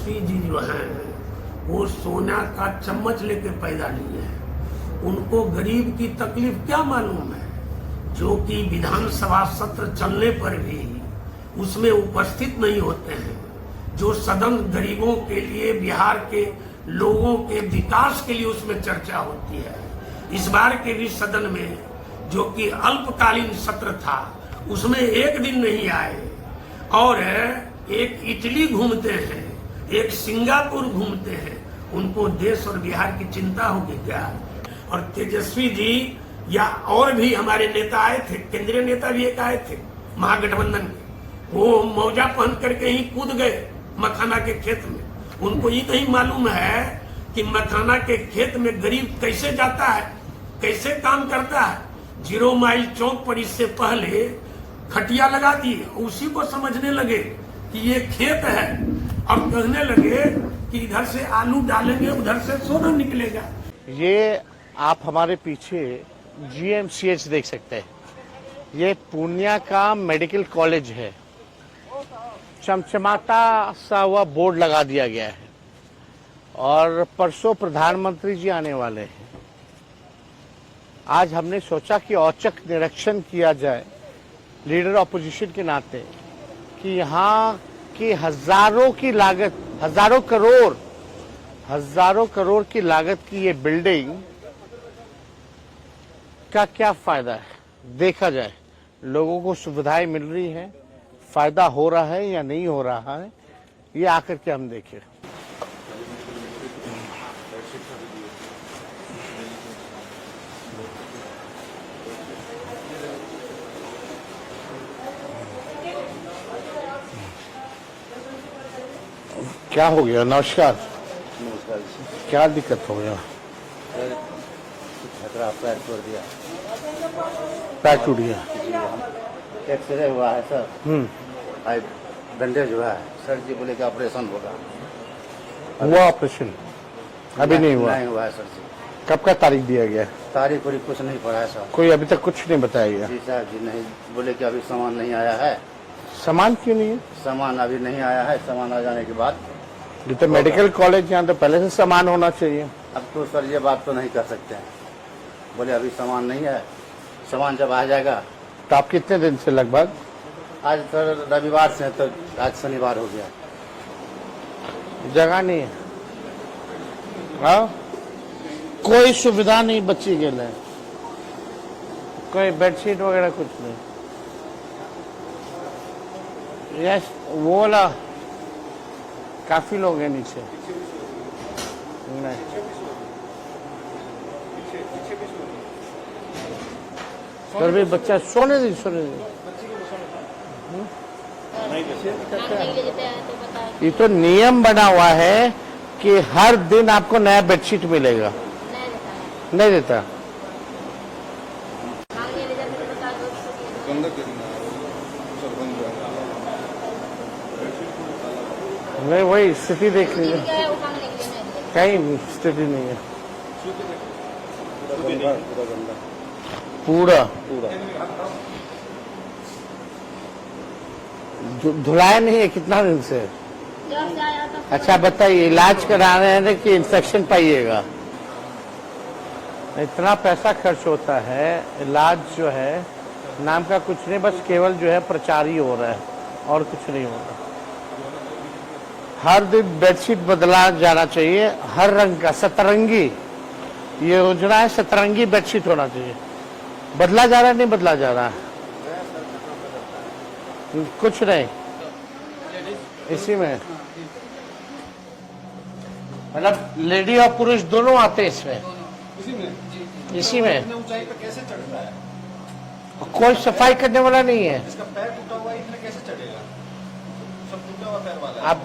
तेजस्वी जी जो हैं वो सोना का चम्मच लेके पैदा लिए हैं। उनको गरीब की तकलीफ क्या मालूम है, जो कि विधानसभा सत्र चलने पर भी उसमें उपस्थित नहीं होते हैं। जो सदन गरीबों के लिए, बिहार के लोगों के विकास के लिए उसमें चर्चा होती है। इस बार के भी सदन में जो कि अल्पकालीन सत्र था उसमें एक दिन नहीं आए, और एक इटली घूमते हैं, एक सिंगापुर घूमते हैं। उनको देश और बिहार की चिंता होगी क्या? और तेजस्वी जी या और भी हमारे नेता आए थे, केंद्रीय नेता भी एक आए थे महागठबंधन के, वो मौजा पहन करके ही कूद गए मखाना के खेत में। उनको ये नहीं मालूम है कि मखाना के खेत में गरीब कैसे जाता है, कैसे काम करता है। 0 माइल चौक पर इससे पहले खटिया लगा दिए, उसी को समझने लगे कि ये खेत है, और कहने लगे कि इधर से आलू डालेंगे उधर से सोना निकलेगा। ये आप हमारे पीछे GMCH देख सकते हैं। ये पूर्णिया का मेडिकल कॉलेज है। चमचमाता सा हुआ बोर्ड लगा दिया गया है, और परसों प्रधानमंत्री जी आने वाले हैं। आज हमने सोचा कि औचक निरीक्षण किया जाए लीडर ऑपोजिशन के नाते कि यहाँ की हजारों करोड़ की लागत की ये बिल्डिंग का क्या फायदा है, देखा जाए। लोगों को सुविधाएं मिल रही है, फायदा हो रहा है या नहीं हो रहा है, ये आकर के हम देखें। क्या हो गया? नमस्कार। नमस्कार। क्या दिक्कत हो गया? पैर तोड़ दिया। पैर टूट गया? एक्सरे हुआ है सर। आज बैंडेज हुआ है। सर जी बोले कि ऑपरेशन होगा। हुआ ऑपरेशन? अभी नहीं हुआ? नहीं हुआ है सर जी। कब का तारीख दिया गया? तारीख कोई कुछ नहीं पड़ा है सर। कोई अभी तक कुछ नहीं बताया गया? जी साहब जी नहीं, बोले कि अभी सामान नहीं आया है। सामान क्यों नहीं है? सामान अभी नहीं आया है, सामान आ जाने के बाद। ये तो मेडिकल कॉलेज, यहाँ तो पहले से सामान होना चाहिए। अब तो सर ये बात तो नहीं कर सकते हैं, बोले अभी सामान नहीं है, सामान जब आ जाएगा। तो आप कितने दिन से लगभग? आज सर रविवार से, तो आज शनिवार हो गया। जगह नहीं है? हाँ, कोई सुविधा नहीं बच्ची के लिए, कोई बेडशीट वगैरह कुछ नहीं। यस, वो वाला काफी लोग हैं नीचे। नहीं, फिर भी बच्चा सोने दी। ये तो नियम बना हुआ है कि हर दिन आपको नया बेडशीट मिलेगा। नहीं देता। नहीं, वही स्थिति देख लीजिए, कहीं स्थिति नहीं है। पूरा धुलाया नहीं है कितना दिन से? अच्छा बताइए, इलाज करा रहे हैं कि इन्फेक्शन पाइएगा? इतना पैसा खर्च होता है, इलाज जो है नाम का कुछ नहीं, बस केवल जो है प्रचार ही हो रहा है और कुछ नहीं हो रहा। हर दिन बेडशीट बदला जाना चाहिए, हर रंग का, सतरंगी ये योजना है, सतरंगी बेडशीट होना चाहिए। बदला जा रहा है? नहीं बदला जा रहा है? कुछ नहीं, इसी में मतलब लेडी और पुरुष दोनों आते हैं इसमें। इसी में ऊंचाई पे कैसे चढ़ता है? कोई सफाई करने वाला नहीं है। इसका पैर टूटा हुआ है, इसमें कैसे चढ़ेगा? सब टूटा हुआ पैर वाला है। आप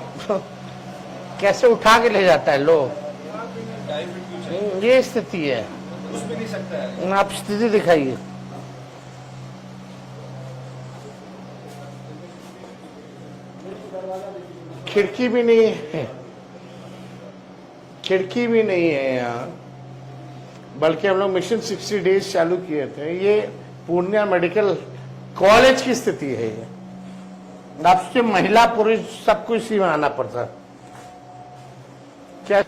कैसे उठा के ले जाता है लोग? ये स्थिति है। उस भी नहीं सकता है। आप स्थिति दिखाइए। खिड़की भी नहीं है, खिड़की भी नहीं है यहाँ, बल्कि हम लोग मिशन 60 डेज चालू किए थे। ये पूर्णिया मेडिकल कॉलेज की स्थिति है। ये आपसे महिला पुरुष सबको इसी में आना पड़ता है। क्या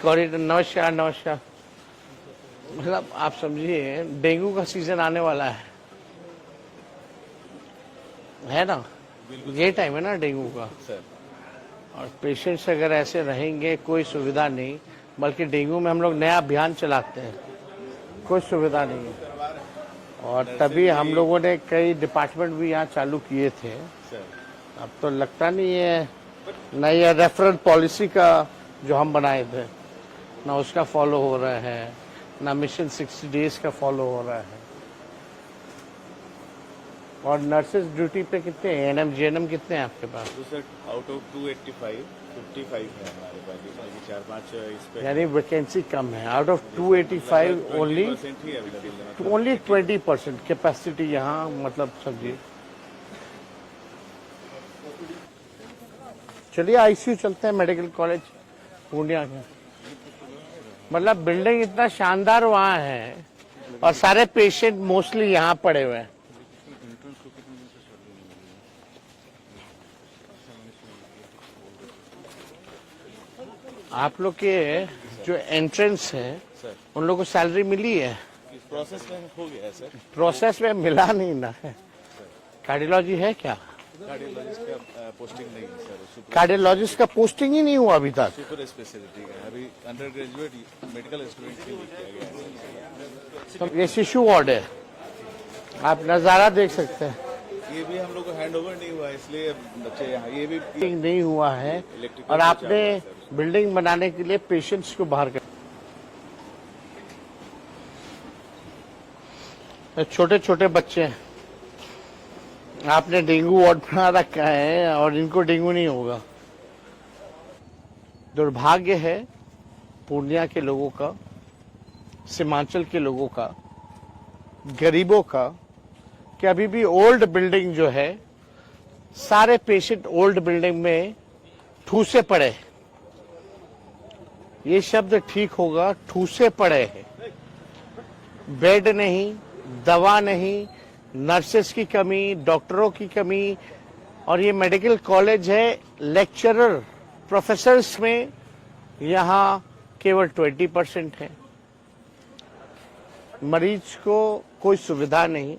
कॉरिडोर। नमस्कार नमस्कार। मतलब आप समझिए डेंगू का सीजन आने वाला है ना, ये टाइम है ना डेंगू का सर। और पेशेंट्स अगर ऐसे रहेंगे कोई सुविधा नहीं, बल्कि डेंगू में हम लोग नया अभियान चलाते हैं, कोई सुविधा नहीं है। और तभी हम लोगों ने कई डिपार्टमेंट भी यहाँ चालू किए थे। अब तो लगता नहीं है ना ये रेफरल पॉलिसी का जो हम बनाए थे ना उसका फॉलो हो रहा है, ना मिशन 60 डेज का फॉलो हो रहा है। और नर्सेज ड्यूटी पे कितने हैं, एएनएम जीएनएम कितने हैं आपके पास? तो सर आउट ऑफ 285 55 है हमारे पास, जिसमें कि 4-5 इस पे यानी वैकेंसी कम है। Out of 285 only 20% he available है। ओनली 20% कैपेसिटी यहाँ, मतलब समझिए। चलिए आईसीयू चलते हैं मेडिकल कॉलेज पूर्णिया के। मतलब बिल्डिंग इतना शानदार वहाँ है और सारे पेशेंट मोस्टली यहाँ पड़े हुए हैं। आप लोग के जो एंट्रेंस है उन लोगों को सैलरी मिली है? प्रोसेस में हो गया है सर। प्रोसेस में मिला नहीं ना है। कार्डियोलॉजी है क्या? कार्डियोलॉजिस्ट का पोस्टिंग नहीं है सर। कार्डियोलॉजिस्ट का पोस्टिंग ही नहीं हुआ अभी तक। सुपर स्पेशलिटी है अभी अंडर ग्रेजुएट मेडिकल स्टूडेंट के लिए किया गया है। तो ये शिशु वार्ड है, आप नजारा देख सकते हैं। ये भी हम लोग को हैंड ओवर नहीं हुआ, इसलिए बच्चे यहाँ ये भी नहीं हुआ है। इलेक्ट्रिकल और आपने बिल्डिंग बनाने के लिए पेशेंट्स को बाहर कर, छोटे छोटे बच्चे हैं, आपने डेंगू वार्ड बना रखा है और इनको डेंगू नहीं होगा। दुर्भाग्य है पूर्णिया के लोगों का, सीमांचल के लोगों का, गरीबों का, कि अभी भी ओल्ड बिल्डिंग जो है, सारे पेशेंट ओल्ड बिल्डिंग में ठूसे पड़े। ये शब्द ठीक होगा, ठूसे पड़े हैं। बेड नहीं, दवा नहीं, नर्सेस की कमी, डॉक्टरों की कमी। और ये मेडिकल कॉलेज है, लेक्चरर प्रोफेसर्स में यहाँ केवल 20% है। मरीज को कोई सुविधा नहीं,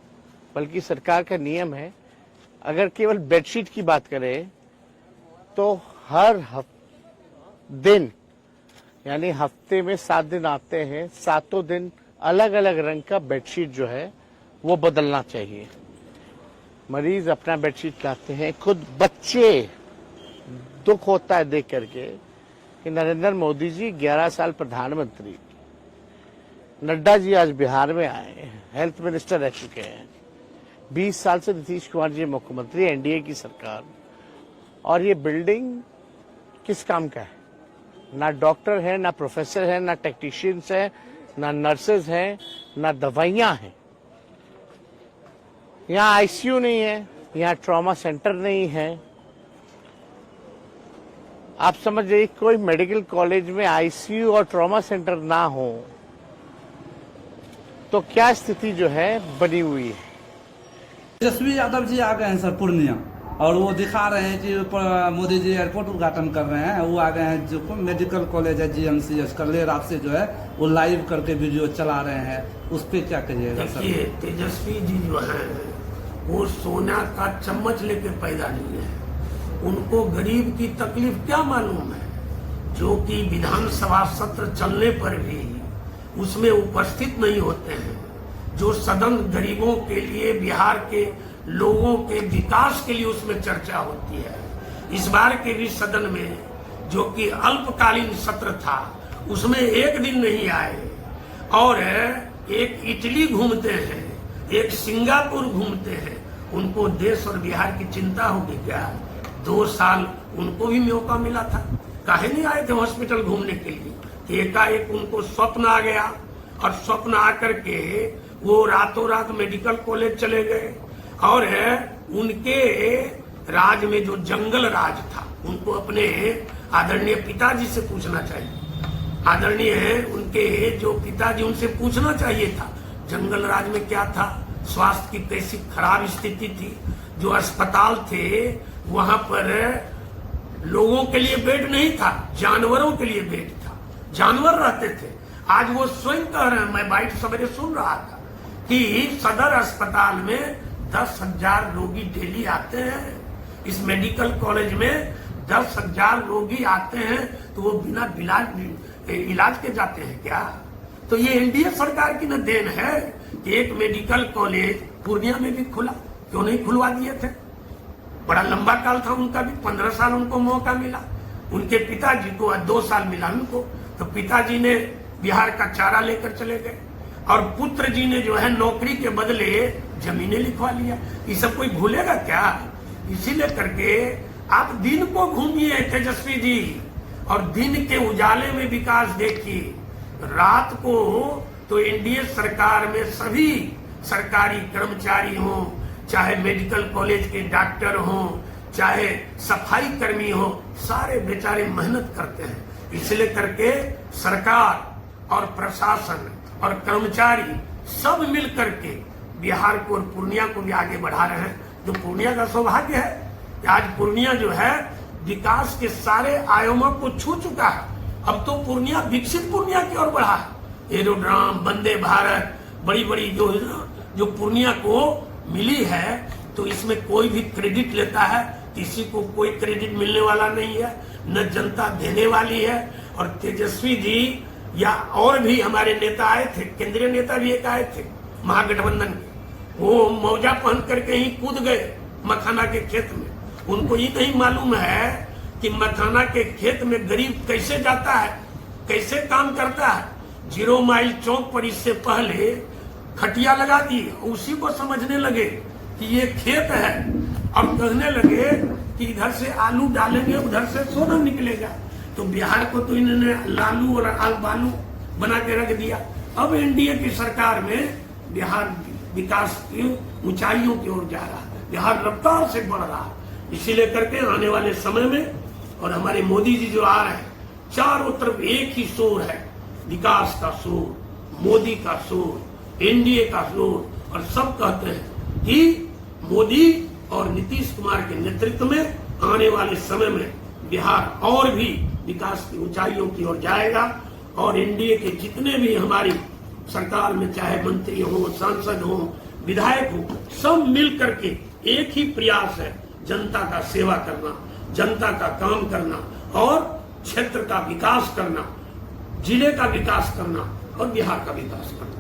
बल्कि सरकार का नियम है, अगर केवल बेडशीट की बात करें तो हर दिन, यानी हफ्ते में 7 दिन आते हैं, 7 दिन अलग अलग रंग का बेडशीट जो है वो बदलना चाहिए। मरीज अपना बेडशीट लाते हैं, खुद बच्चे, दुख होता है देख करके कि नरेंद्र मोदी जी 11 साल प्रधानमंत्री, नड्डा जी आज बिहार में आए, हेल्थ मिनिस्टर रह चुके हैं, 20 साल से नीतीश कुमार जी मुख्यमंत्री, एनडीए की सरकार, और ये बिल्डिंग किस काम का है? ना डॉक्टर है, ना प्रोफेसर है, ना टेक्नीशियंस है, ना नर्सेज हैं, ना दवाइयां हैं। यहाँ आईसीयू नहीं है, यहाँ ट्रॉमा सेंटर नहीं है। आप समझ जाइए, कोई मेडिकल कॉलेज में आईसीयू और ट्रॉमा सेंटर ना हो तो क्या स्थिति जो है बनी हुई है। तेजस्वी यादव जी आ गए हैं सर पूर्णिया, और वो दिखा रहे हैं कि मोदी जी एयरपोर्ट उद्घाटन कर रहे हैं। वो आ गए हैं, जो मेडिकल कॉलेज है जीएमसीएच का, ले रात से जो है वो लाइव करके वीडियो चला रहे हैं। उस पर क्या कहिएगा सर? देखिए, तेजस्वी जी जो हैं वो सोना का चम्मच लेके पैदा नहीं है। उनको गरीब की तकलीफ क्या मालूम है, जो कि विधानसभा सत्र चलने पर भी उसमें उपस्थित नहीं होते हैं। जो सदन गरीबों के लिए, बिहार के लोगों के विकास के लिए उसमें चर्चा होती है। इस बार के भी सदन में जो कि अल्पकालीन सत्र था उसमें एक दिन नहीं आए, और एक इटली घूमते हैं, एक सिंगापुर घूमते हैं। उनको देश और बिहार की चिंता होगी क्या? 2 साल उनको भी मौका मिला था, काहे नहीं आए थे हॉस्पिटल घूमने के लिए? एकाएक उनको स्वप्न आ गया, और स्वप्न आकर के वो रातों रात मेडिकल कॉलेज चले गए। और उनके राज में जो जंगल राज था, उनको अपने आदरणीय पिताजी से पूछना चाहिए। आदरणीय उनके जो पिताजी, उनसे पूछना चाहिए था जंगल राज में क्या था, स्वास्थ्य की कैसी खराब स्थिति थी। जो अस्पताल थे वहां पर लोगों के लिए बेड नहीं था, जानवरों के लिए बेड था, जानवर रहते थे। आज वो स्वयं कह रहे हैं, मैं बाइट सवेरे सुन रहा था कि सदर अस्पताल में 10,000 रोगी डेली आते हैं। इस मेडिकल कॉलेज में 10,000 रोगी आते हैं, तो वो बिना इलाज के जाते हैं क्या? तो ये एनडीए सरकार की न देन है कि एक मेडिकल कॉलेज पूर्णिया में भी खुला, क्यों नहीं खुलवा दिए थे? बड़ा लंबा काल था उनका भी, 15 साल उनको मौका मिला। उनके पिताजी को 2 साल मिला उनको, तो पिताजी ने बिहार का चारा लेकर चले गए और पुत्र जी ने जो है नौकरी के बदले जमीनें लिखवा लिया। ये सब कोई भूलेगा क्या? इसीलिए करके आप दिन को घूमिए तेजस्वी जी, और दिन के उजाले में विकास देखिए। रात को तो एनडीए सरकार में सभी सरकारी कर्मचारी हों, चाहे मेडिकल कॉलेज के डॉक्टर हों, चाहे सफाई कर्मी हो, सारे बेचारे मेहनत करते हैं। इसलिए करके सरकार और प्रशासन और कर्मचारी सब मिल करके बिहार को और पूर्णिया को भी आगे बढ़ा रहे हैं। जो पूर्णिया का सौभाग्य है कि आज पूर्णिया जो है विकास के सारे आयामों को छू चुका है। अब तो पूर्णिया विकसित पूर्णिया की ओर बढ़ा है। एरोड्राम, वंदे भारत, बड़ी बड़ी जो पूर्णिया को मिली है, तो इसमें कोई भी क्रेडिट लेता है, किसी को कोई क्रेडिट मिलने वाला नहीं है, न जनता देने वाली है। और तेजस्वी जी या और भी हमारे नेता आए थे, केंद्रीय नेता भी एक आए थे महागठबंधन के, वो मौजा पहन करके ही कूद गए मखाना के खेत में। उनको ये नहीं मालूम है कि मखाना के खेत में गरीब कैसे जाता है, कैसे काम करता है। 0 माइल चौक पर इससे पहले खटिया लगा दी, उसी को समझने लगे कि ये खेत है, और कहने लगे कि इधर से आलू डालेंगे उधर से सोना निकलेगा। तो बिहार को तो इन्होंने लालू और आलबालू बना के रख दिया। अब एनडीए की सरकार में बिहार विकास की ऊंचाइयों की ओर जा रहा है, बिहार रफ्तार से बढ़ रहा है। इसीलिए करके आने वाले समय में, और हमारे मोदी जी जो आ रहे हैं, चारों तरफ एक ही शोर है, विकास का शोर, मोदी का शोर, एनडीए का शोर। और सब कहते हैं कि मोदी और नीतीश कुमार के नेतृत्व में आने वाले समय में बिहार और भी विकास की ऊंचाइयों की ओर जाएगा। और एनडीए के जितने भी हमारी सरकार में चाहे मंत्री हो, सांसद हो, विधायक हो, सब मिल करके एक ही प्रयास है, जनता का सेवा करना, जनता का काम करना और क्षेत्र का विकास करना, जिले का विकास करना और बिहार का विकास करना।